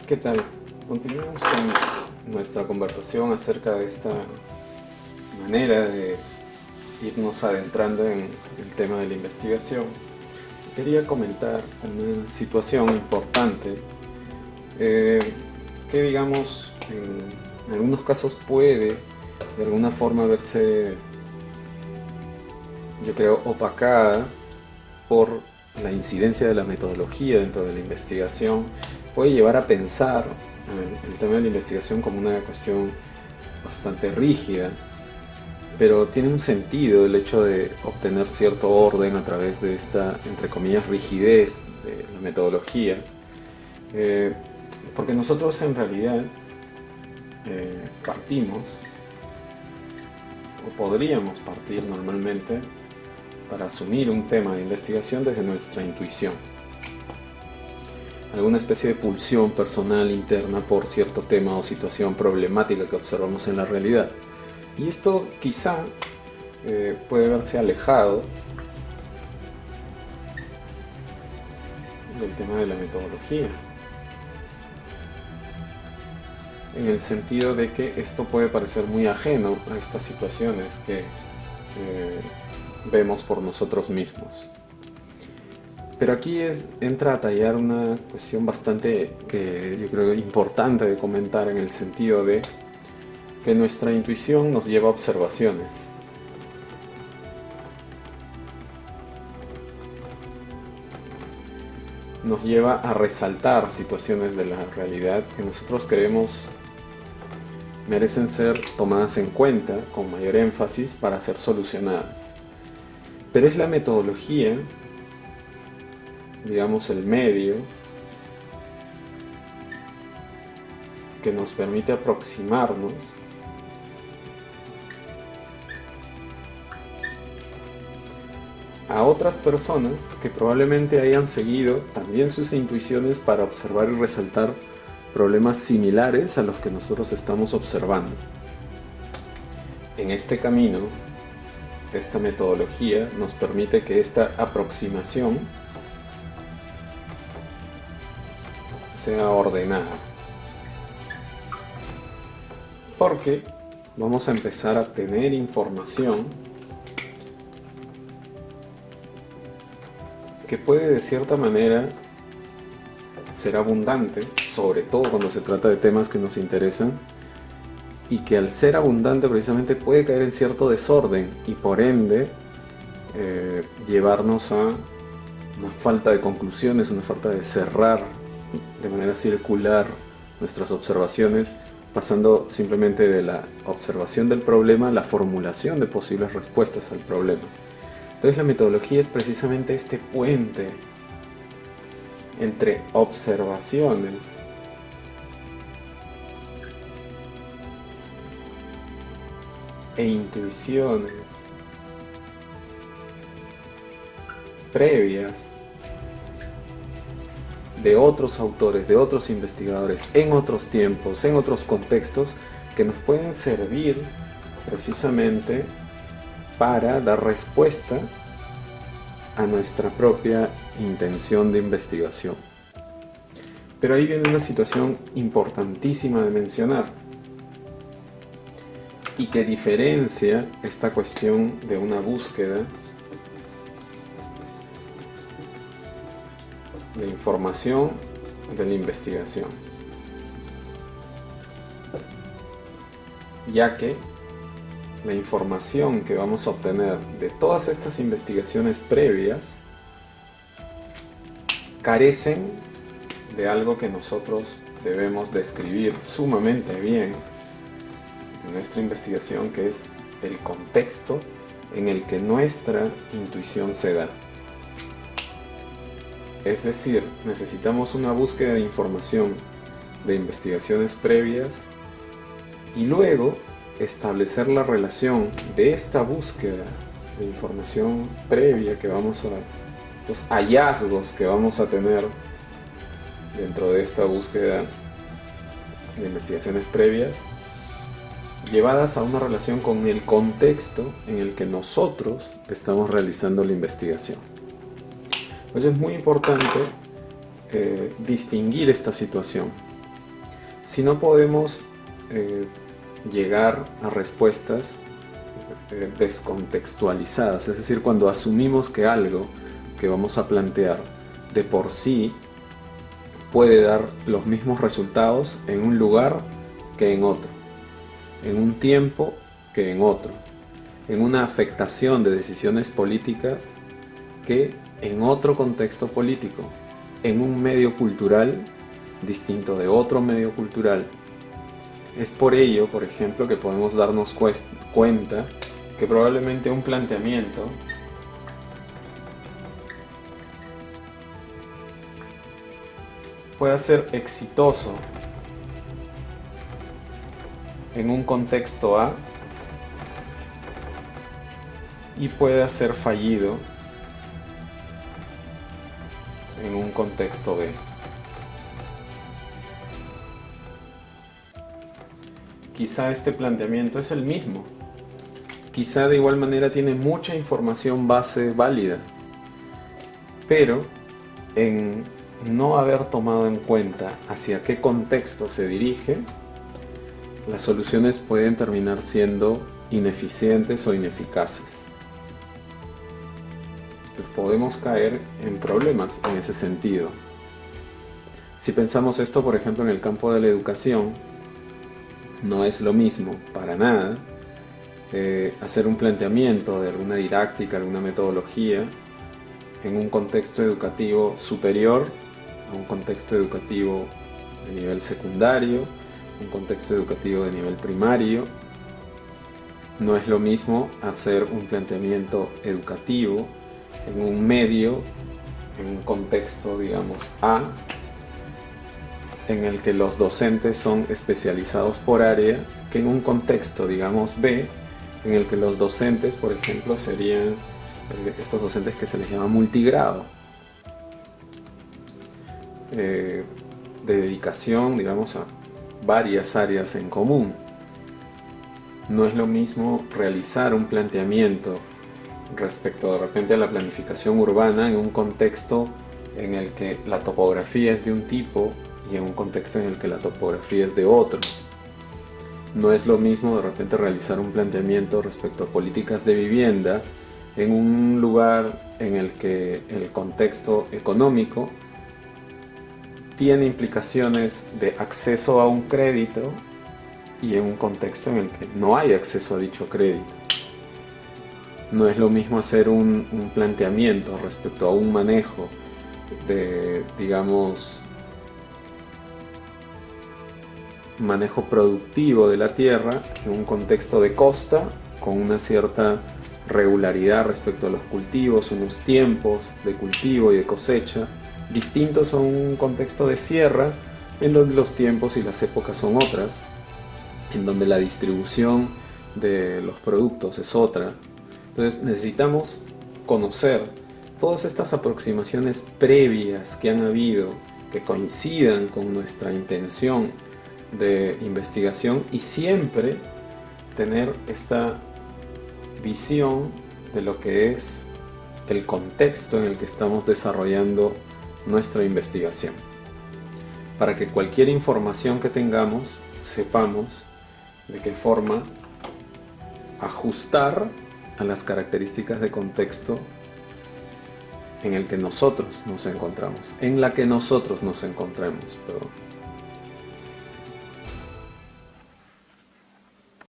¿Qué tal? Continuamos con nuestra conversación acerca de esta manera de irnos adentrando en el tema de la investigación. Quería comentar una situación importante que, digamos, en algunos casos puede de alguna forma verse, yo creo, opacada por la incidencia de la metodología dentro de la investigación. Puede llevar a pensar el tema de la investigación como una cuestión bastante rígida, pero tiene un sentido el hecho de obtener cierto orden a través de esta, entre comillas, rigidez de la metodología, porque nosotros en realidad partimos, o podríamos partir normalmente, para asumir un tema de investigación desde nuestra intuición. Alguna especie de pulsión personal interna por cierto tema o situación problemática que observamos en la realidad. Y esto quizá puede verse alejado del tema de la metodología, en el sentido de que esto puede parecer muy ajeno a estas situaciones que vemos por nosotros mismos. Pero aquí entra a tallar una cuestión bastante, que yo creo importante de comentar, en el sentido de que nuestra intuición nos lleva a observaciones. Nos lleva a resaltar situaciones de la realidad que nosotros creemos merecen ser tomadas en cuenta con mayor énfasis para ser solucionadas. Pero es la metodología, digamos el medio, que nos permite aproximarnos a otras personas que probablemente hayan seguido también sus intuiciones para observar y resaltar problemas similares a los que nosotros estamos observando. En este camino, esta metodología nos permite que esta aproximación sea ordenada, porque vamos a empezar a tener información que puede de cierta manera ser abundante, sobre todo cuando se trata de temas que nos interesan, y que al ser abundante precisamente puede caer en cierto desorden y por ende llevarnos a una falta de conclusiones, una falta de cerrar de manera circular nuestras observaciones, pasando simplemente de la observación del problema a la formulación de posibles respuestas al problema. Entonces la metodología es precisamente este puente entre observaciones e intuiciones previas de otros autores, de otros investigadores, en otros tiempos, en otros contextos, que nos pueden servir precisamente para dar respuesta a nuestra propia intención de investigación. Pero ahí viene una situación importantísima de mencionar y que diferencia esta cuestión de una búsqueda de información de la investigación, ya que la información que vamos a obtener de todas estas investigaciones previas carecen de algo que nosotros debemos describir sumamente bien en nuestra investigación, que es el contexto en el que nuestra intuición se da. Es decir, necesitamos una búsqueda de información de investigaciones previas y luego establecer la relación de esta búsqueda de información previa que vamos a, estos hallazgos que vamos a tener dentro de esta búsqueda de investigaciones previas, llevadas a una relación con el contexto en el que nosotros estamos realizando la investigación. Pues es muy importante distinguir esta situación. si no podemos llegar a respuestas descontextualizadas, es decir, cuando asumimos que algo que vamos a plantear de por sí puede dar los mismos resultados en un lugar que en otro, en un tiempo que en otro, en una afectación de decisiones políticas que en otro contexto político, en un medio cultural distinto de otro medio cultural. Es por ello, por ejemplo, que podemos darnos cuenta que probablemente un planteamiento pueda ser exitoso en un contexto A y pueda ser fallido en un contexto B. Quizá este planteamiento es el mismo. Quizá de igual manera tiene mucha información base válida, pero en no haber tomado en cuenta hacia qué contexto se dirige, las soluciones pueden terminar siendo ineficientes o ineficaces. Podemos caer en problemas en ese sentido. Si pensamos esto, por ejemplo, en el campo de la educación, no es lo mismo, para nada, hacer un planteamiento de alguna didáctica, alguna metodología en un contexto educativo superior a un contexto educativo de nivel secundario, un contexto educativo de nivel primario. No es lo mismo hacer un planteamiento educativo en un medio, en un contexto, digamos, A, en el que los docentes son especializados por área, que en un contexto, digamos, B, en el que los docentes, por ejemplo, serían estos docentes que se les llama multigrado, de dedicación, digamos, a varias áreas en común. No es lo mismo realizar un planteamiento respecto de repente a la planificación urbana en un contexto en el que la topografía es de un tipo y en un contexto en el que la topografía es de otro. No es lo mismo de repente realizar un planteamiento respecto a políticas de vivienda en un lugar en el que el contexto económico tiene implicaciones de acceso a un crédito y en un contexto en el que no hay acceso a dicho crédito. No es lo mismo hacer un planteamiento respecto a un manejo de, digamos, manejo productivo de la tierra en un contexto de costa con una cierta regularidad respecto a los cultivos, unos tiempos de cultivo y de cosecha distintos a un contexto de sierra en donde los tiempos y las épocas son otras, en donde la distribución de los productos es otra. Entonces necesitamos conocer todas estas aproximaciones previas que han habido, que coincidan con nuestra intención de investigación y siempre tener esta visión de lo que es el contexto en el que estamos desarrollando nuestra investigación, para que cualquier información que tengamos sepamos de qué forma ajustar a las características de contexto en el que nosotros nos encontramos, en la que nosotros nos encontremos, perdón.